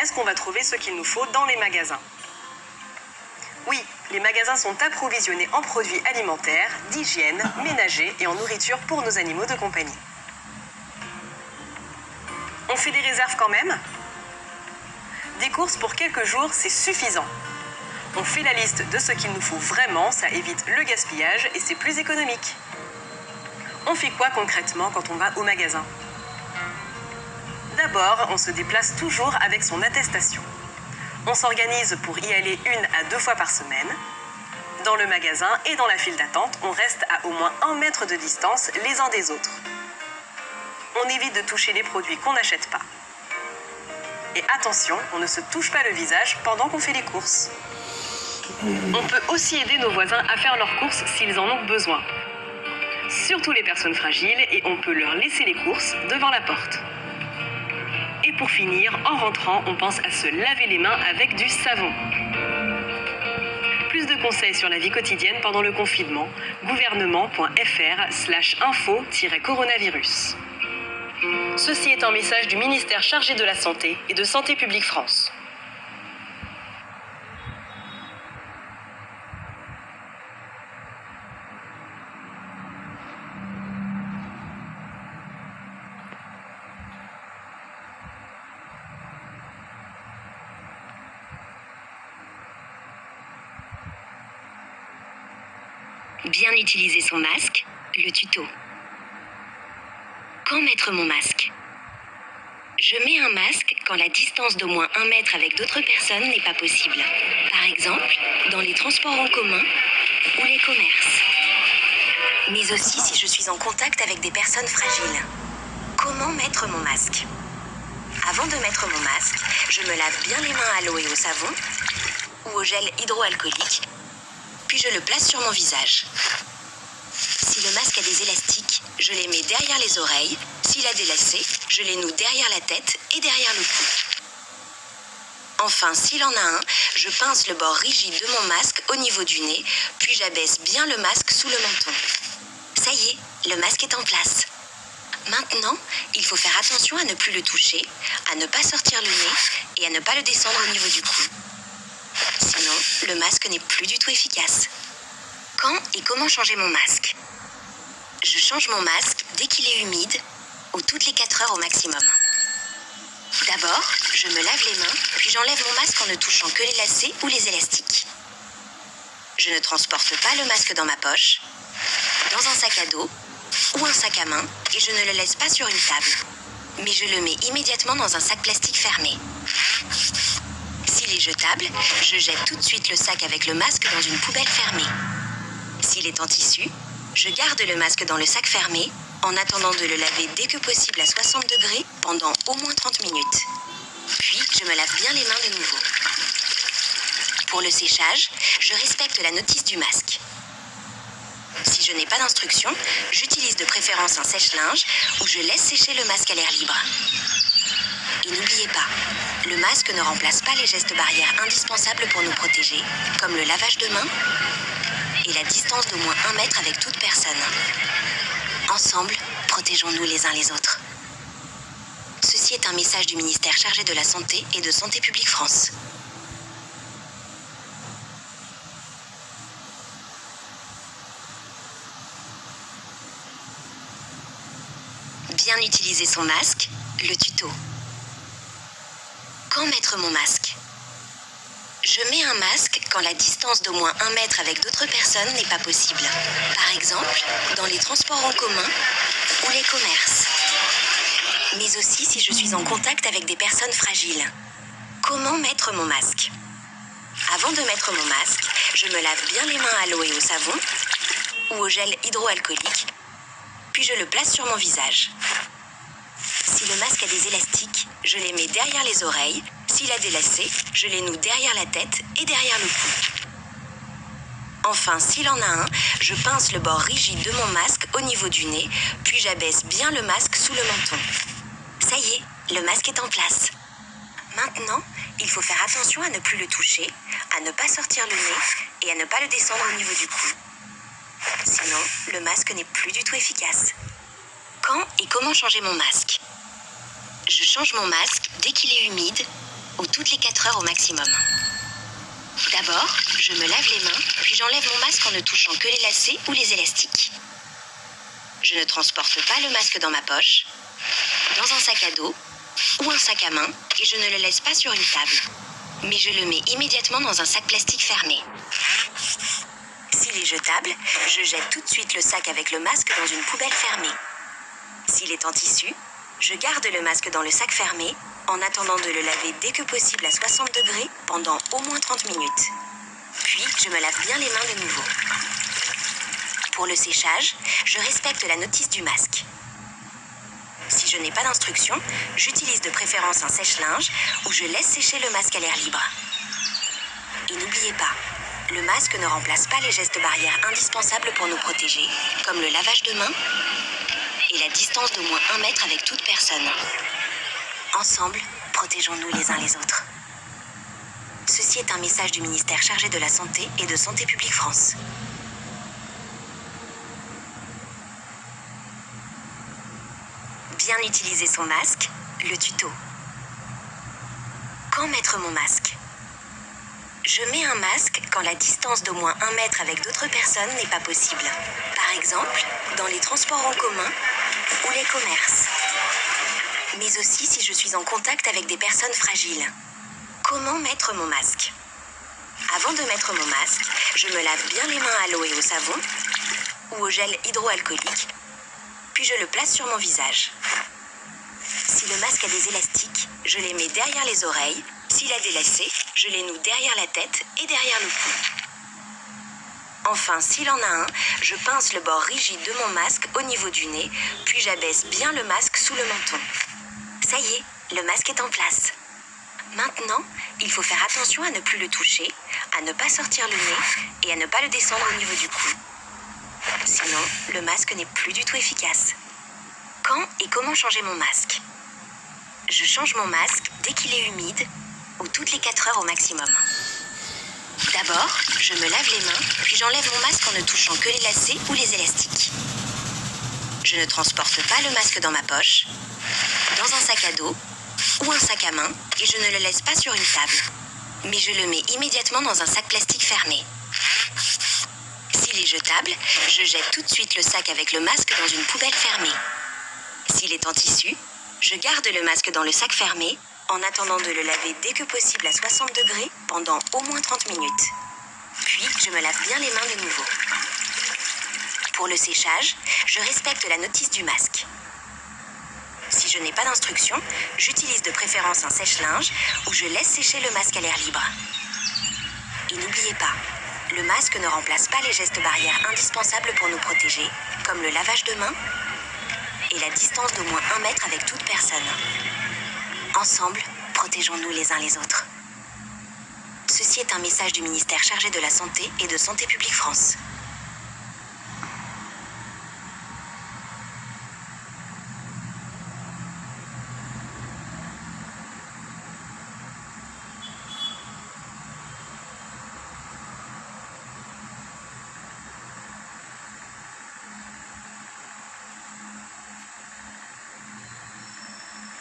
est-ce qu'on va trouver ce qu'il nous faut dans les magasins? Oui, les magasins sont approvisionnés en produits alimentaires, d'hygiène, ménagers et en nourriture pour nos animaux de compagnie. On fait des réserves quand même? Des courses pour quelques jours, c'est suffisant. On fait la liste de ce qu'il nous faut vraiment, ça évite le gaspillage et c'est plus économique. On fait quoi concrètement quand on va au magasin? D'abord, on se déplace toujours avec son attestation. On s'organise pour y aller 1 à 2 fois par semaine. Dans le magasin et dans la file d'attente, on reste à au moins 1 mètre de distance les uns des autres. On évite de toucher les produits qu'on n'achète pas. Et attention, on ne se touche pas le visage pendant qu'on fait les courses. On peut aussi aider nos voisins à faire leurs courses s'ils en ont besoin. Surtout les personnes fragiles, et on peut leur laisser les courses devant la porte. Et pour finir, en rentrant, on pense à se laver les mains avec du savon. Plus de conseils sur la vie quotidienne pendant le confinement, gouvernement.fr/info-coronavirus. Ceci est un message du ministère chargé de la Santé et de Santé publique France. Bien utiliser son masque, le tuto. Quand mettre mon masque? Je mets un masque quand la distance d'au moins 1 mètre avec d'autres personnes n'est pas possible. Par exemple, dans les transports en commun ou les commerces. Mais aussi si je suis en contact avec des personnes fragiles. Comment mettre mon masque? Avant de mettre mon masque, je me lave bien les mains à l'eau et au savon ou au gel hydroalcoolique, puis je le place sur mon visage. Si le masque a des élastiques, je les mets derrière les oreilles. S'il a des lacets, je les noue derrière la tête et derrière le cou. Enfin, s'il en a un, je pince le bord rigide de mon masque au niveau du nez, puis j'abaisse bien le masque sous le menton. Ça y est, le masque est en place. Maintenant, il faut faire attention à ne plus le toucher, à ne pas sortir le nez et à ne pas le descendre au niveau du cou. Sinon, le masque n'est plus du tout efficace. Quand et comment changer mon masque? Je change mon masque dès qu'il est humide ou toutes les 4 heures au maximum. D'abord, je me lave les mains, puis j'enlève mon masque en ne touchant que les lacets ou les élastiques. Je ne transporte pas le masque dans ma poche, dans un sac à dos ou un sac à main et je ne le laisse pas sur une table. Mais je le mets immédiatement dans un sac plastique fermé. S'il est jetable, je jette tout de suite le sac avec le masque dans une poubelle fermée. S'il est en tissu, je garde le masque dans le sac fermé en attendant de le laver dès que possible à 60 degrés pendant au moins 30 minutes. Puis, je me lave bien les mains de nouveau. Pour le séchage, je respecte la notice du masque. Si je n'ai pas d'instruction, j'utilise de préférence un sèche-linge où je laisse sécher le masque à l'air libre. Et n'oubliez pas, le masque ne remplace pas les gestes barrières indispensables pour nous protéger, comme le lavage de mains et la distance d'au moins 1 mètre avec toute personne. Ensemble, protégeons-nous les uns les autres. Ceci est un message du ministère chargé de la Santé et de Santé publique France. Bien utiliser son masque, le tuto. Quand mettre mon masque? Je mets un masque quand la distance d'au moins 1 mètre avec d'autres personnes n'est pas possible. Par exemple, dans les transports en commun ou les commerces. Mais aussi si je suis en contact avec des personnes fragiles. Comment mettre mon masque? Avant de mettre mon masque, je me lave bien les mains à l'eau et au savon ou au gel hydroalcoolique, puis je le place sur mon visage. Si le masque a des élastiques, je les mets derrière les oreilles. S'il a des lacets, je les noue derrière la tête et derrière le cou. Enfin, s'il en a un, je pince le bord rigide de mon masque au niveau du nez, puis j'abaisse bien le masque sous le menton. Ça y est, le masque est en place. Maintenant, il faut faire attention à ne plus le toucher, à ne pas sortir le nez et à ne pas le descendre au niveau du cou. Sinon, le masque n'est plus du tout efficace. Quand et comment changer mon masque? Je change mon masque dès qu'il est humide ou toutes les 4 heures au maximum. D'abord, je me lave les mains, puis j'enlève mon masque en ne touchant que les lacets ou les élastiques. Je ne transporte pas le masque dans ma poche, dans un sac à dos ou un sac à main, et je ne le laisse pas sur une table. Mais je le mets immédiatement dans un sac plastique fermé. S'il est jetable, je jette tout de suite le sac avec le masque dans une poubelle fermée. S'il est en tissu, je garde le masque dans le sac fermé en attendant de le laver dès que possible à 60 degrés pendant au moins 30 minutes. Puis, je me lave bien les mains de nouveau. Pour le séchage, je respecte la notice du masque. Si je n'ai pas d'instruction, j'utilise de préférence un sèche-linge où je laisse sécher le masque à l'air libre. Et n'oubliez pas, le masque ne remplace pas les gestes barrières indispensables pour nous protéger, comme le lavage de mains et la distance d'au moins 1 mètre avec toute personne. Ensemble, protégeons-nous les uns les autres. Ceci est un message du ministère chargé de la Santé et de Santé publique France. Bien utiliser son masque, le tuto. Quand mettre mon masque? Je mets un masque quand la distance d'au moins 1 mètre avec d'autres personnes n'est pas possible. Par exemple, dans les transports en commun ou les commerces. Mais aussi si je suis en contact avec des personnes fragiles. Comment mettre mon masque? Avant de mettre mon masque, je me lave bien les mains à l'eau et au savon ou au gel hydroalcoolique, puis je le place sur mon visage. Si le masque a des élastiques, je les mets derrière les oreilles. S'il a des lacets, je les noue derrière la tête et derrière le cou. Enfin, s'il en a un, je pince le bord rigide de mon masque au niveau du nez, puis j'abaisse bien le masque sous le menton. Ça y est, le masque est en place. Maintenant, il faut faire attention à ne plus le toucher, à ne pas sortir le nez et à ne pas le descendre au niveau du cou. Sinon, le masque n'est plus du tout efficace. Quand et comment changer mon masque? Je change mon masque dès qu'il est humide ou toutes les 4 heures au maximum. D'abord, je me lave les mains, puis j'enlève mon masque en ne touchant que les lacets ou les élastiques. Je ne transporte pas le masque dans ma poche, dans un sac à dos ou un sac à main, et je ne le laisse pas sur une table. Mais je le mets immédiatement dans un sac plastique fermé. S'il est jetable, je jette tout de suite le sac avec le masque dans une poubelle fermée. S'il est en tissu, je garde le masque dans le sac fermé en attendant de le laver dès que possible à 60 degrés pendant au moins 30 minutes. Puis, je me lave bien les mains de nouveau. Pour le séchage, je respecte la notice du masque. Si je n'ai pas d'instruction, j'utilise de préférence un sèche-linge où je laisse sécher le masque à l'air libre. Et n'oubliez pas, le masque ne remplace pas les gestes barrières indispensables pour nous protéger, comme le lavage de mains et la distance d'au moins 1 mètre avec toute personne. Ensemble, protégeons-nous les uns les autres. Ceci est un message du ministère chargé de la Santé et de Santé publique France.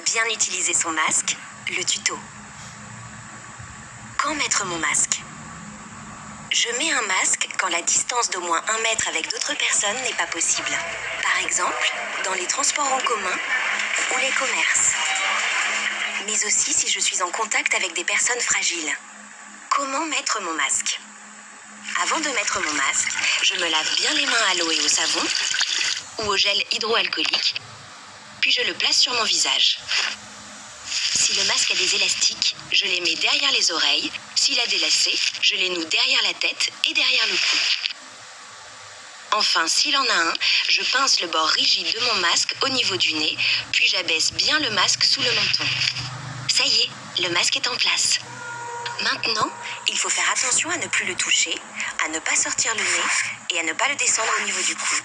Bien utiliser son masque, le tuto. Quand mettre mon masque? Je mets un masque quand la distance d'au moins 1 mètre avec d'autres personnes n'est pas possible. Par exemple, dans les transports en commun ou les commerces. Mais aussi si je suis en contact avec des personnes fragiles. Comment mettre mon masque? Avant de mettre mon masque, je me lave bien les mains à l'eau et au savon ou au gel hydroalcoolique, puis je le place sur mon visage. Si le masque a des élastiques, je les mets derrière les oreilles. S'il a des lacets, je les noue derrière la tête et derrière le cou. Enfin, s'il en a un, je pince le bord rigide de mon masque au niveau du nez, puis j'abaisse bien le masque sous le menton. Ça y est, le masque est en place. Maintenant, il faut faire attention à ne plus le toucher, à ne pas sortir le nez et à ne pas le descendre au niveau du cou.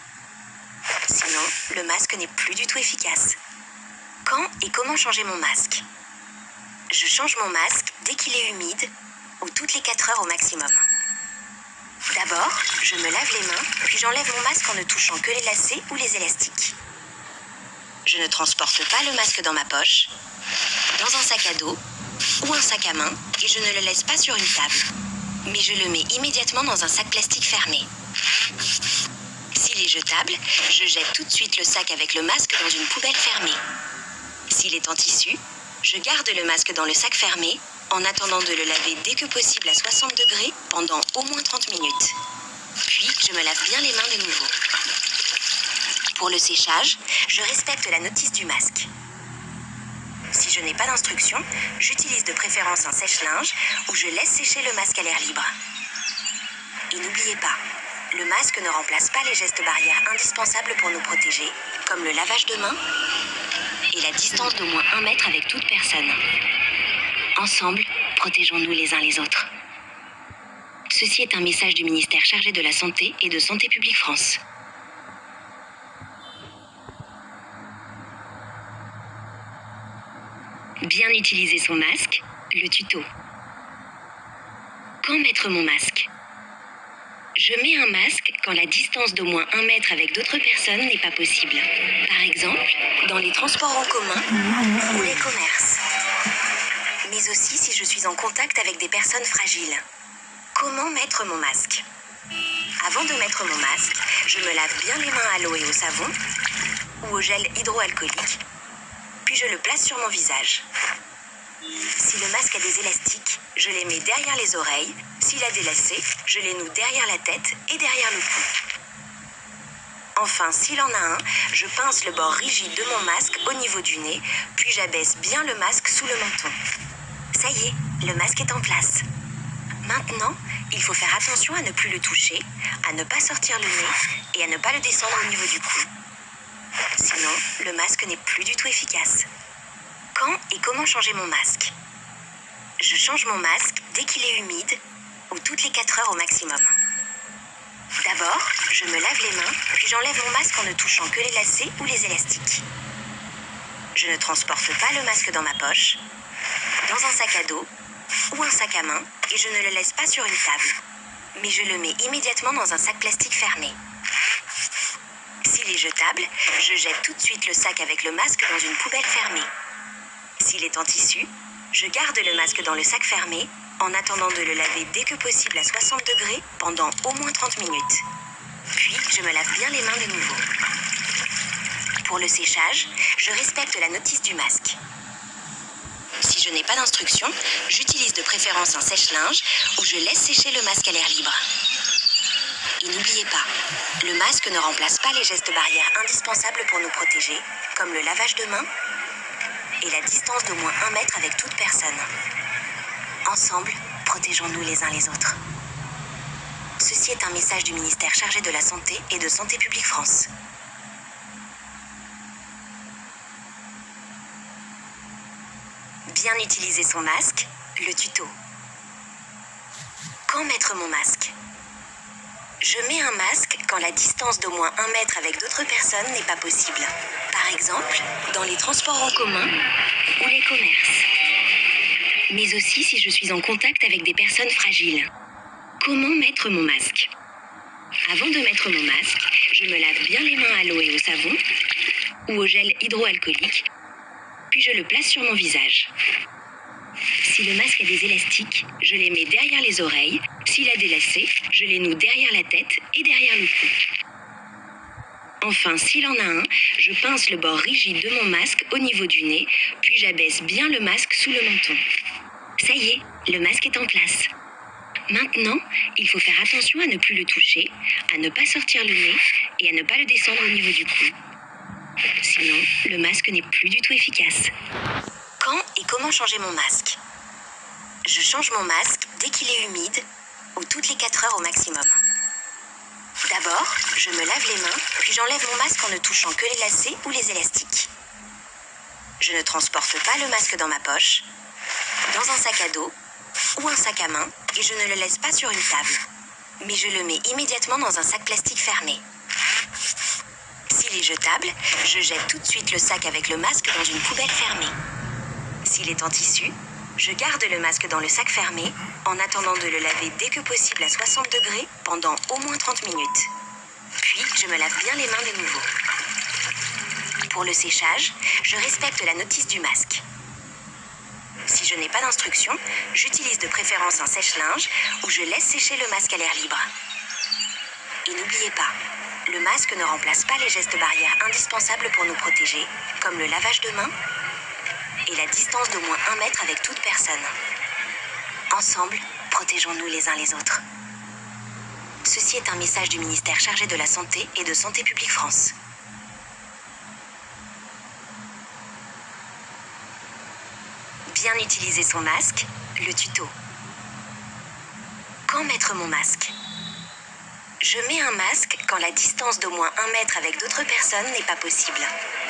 Sinon, le masque n'est plus du tout efficace. Quand et comment changer mon masque? Je change mon masque dès qu'il est humide ou toutes les 4 heures au maximum. D'abord, je me lave les mains, puis j'enlève mon masque en ne touchant que les lacets ou les élastiques. Je ne transporte pas le masque dans ma poche, dans un sac à dos ou un sac à main et je ne le laisse pas sur une table. Mais je le mets immédiatement dans un sac plastique fermé. S'il est jetable, je jette tout de suite le sac avec le masque dans une poubelle fermée. S'il est en tissu, je garde le masque dans le sac fermé en attendant de le laver dès que possible à 60 degrés pendant au moins 30 minutes. Puis, je me lave bien les mains de nouveau. Pour le séchage, je respecte la notice du masque. Si je n'ai pas d'instruction, j'utilise de préférence un sèche-linge où je laisse sécher le masque à l'air libre. Et n'oubliez pas, le masque ne remplace pas les gestes barrières indispensables pour nous protéger, comme le lavage de mains et la distance d'au moins 1 mètre avec toute personne. Ensemble, protégeons-nous les uns les autres. Ceci est un message du ministère chargé de la Santé et de Santé publique France. Bien utiliser son masque, le tuto. Quand mettre mon masque? Je mets un masque quand la distance d'au moins 1 mètre avec d'autres personnes n'est pas possible. Par exemple, dans les transports en commun ou les commerces. Mais aussi si je suis en contact avec des personnes fragiles. Comment mettre mon masque? Avant de mettre mon masque, je me lave bien les mains à l'eau et au savon ou au gel hydroalcoolique, puis je le place sur mon visage. Si le masque a des élastiques, je les mets derrière les oreilles. S'il a des lacets, je les noue derrière la tête et derrière le cou. Enfin, s'il en a un, je pince le bord rigide de mon masque au niveau du nez, puis j'abaisse bien le masque sous le menton. Ça y est, le masque est en place. Maintenant, il faut faire attention à ne plus le toucher, à ne pas sortir le nez et à ne pas le descendre au niveau du cou. Sinon, le masque n'est plus du tout efficace. Quand et comment changer mon masque? Je change mon masque dès qu'il est humide ou toutes les 4 heures au maximum. D'abord, je me lave les mains, puis j'enlève mon masque en ne touchant que les lacets ou les élastiques. Je ne transporte pas le masque dans ma poche, dans un sac à dos ou un sac à main et je ne le laisse pas sur une table. Mais je le mets immédiatement dans un sac plastique fermé. S'il est jetable, je jette tout de suite le sac avec le masque dans une poubelle fermée. S'il est en tissu, je garde le masque dans le sac fermé en attendant de le laver dès que possible à 60 degrés pendant au moins 30 minutes. Puis, je me lave bien les mains de nouveau. Pour le séchage, je respecte la notice du masque. Si je n'ai pas d'instruction, j'utilise de préférence un sèche-linge où je laisse sécher le masque à l'air libre. Et n'oubliez pas, le masque ne remplace pas les gestes barrières indispensables pour nous protéger, comme le lavage de mains et la distance d'au moins 1 mètre avec toute personne. Ensemble, protégeons-nous les uns les autres. Ceci est un message du ministère chargé de la Santé et de Santé publique France. Bien utiliser son masque, le tuto. Quand mettre mon masque? Je mets un masque quand la distance d'au moins 1 mètre avec d'autres personnes n'est pas possible. Par exemple, dans les transports en commun ou les commerces. Mais aussi si je suis en contact avec des personnes fragiles. Comment mettre mon masque? Avant de mettre mon masque, je me lave bien les mains à l'eau et au savon ou au gel hydroalcoolique, puis je le place sur mon visage. Si le masque a des élastiques, je les mets derrière les oreilles. S'il a des lacets, je les noue derrière la tête et derrière le cou. Enfin, s'il en a un, je pince le bord rigide de mon masque au niveau du nez, puis j'abaisse bien le masque sous le menton. Ça y est, le masque est en place. Maintenant, il faut faire attention à ne plus le toucher, à ne pas sortir le nez et à ne pas le descendre au niveau du cou. Sinon, le masque n'est plus du tout efficace. Quand et comment changer mon masque? Je change mon masque dès qu'il est humide ou toutes les 4 heures au maximum. D'abord, je me lave les mains, puis j'enlève mon masque en ne touchant que les lacets ou les élastiques. Je ne transporte pas le masque dans ma poche, dans un sac à dos ou un sac à main et je ne le laisse pas sur une table. Mais je le mets immédiatement dans un sac plastique fermé. S'il est jetable, je jette tout de suite le sac avec le masque dans une poubelle fermée. S'il est en tissu, je garde le masque dans le sac fermé en attendant de le laver dès que possible à 60 degrés pendant au moins 30 minutes. Puis, je me lave bien les mains de nouveau. Pour le séchage, je respecte la notice du masque. Si je n'ai pas d'instruction, j'utilise de préférence un sèche-linge ou je laisse sécher le masque à l'air libre. Et n'oubliez pas, le masque ne remplace pas les gestes barrières indispensables pour nous protéger, comme le lavage de mains et la distance d'au moins 1 mètre avec toute personne. Ensemble, protégeons-nous les uns les autres. Ceci est un message du ministère chargé de la Santé et de Santé publique France. Bien utiliser son masque, le tuto. Quand mettre mon masque? Je mets un masque quand la distance d'au moins 1 mètre avec d'autres personnes n'est pas possible.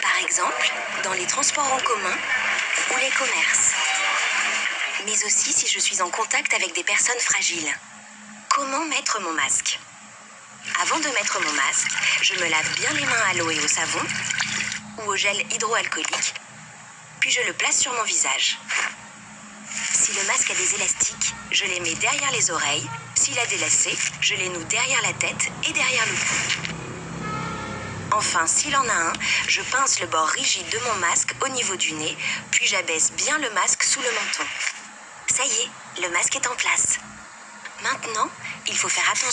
Par exemple, dans les transports en commun ou les commerces. Mais aussi si je suis en contact avec des personnes fragiles. Comment mettre mon masque? Avant de mettre mon masque, je me lave bien les mains à l'eau et au savon ou au gel hydroalcoolique, puis je le place sur mon visage. Si le masque a des élastiques, je les mets derrière les oreilles. S'il a des lacets, je les noue derrière la tête et derrière le cou. Enfin, s'il en a un, je pince le bord rigide de mon masque au niveau du nez, puis j'abaisse bien le masque sous le menton. Ça y est, le masque est en place. Maintenant, il faut faire attention.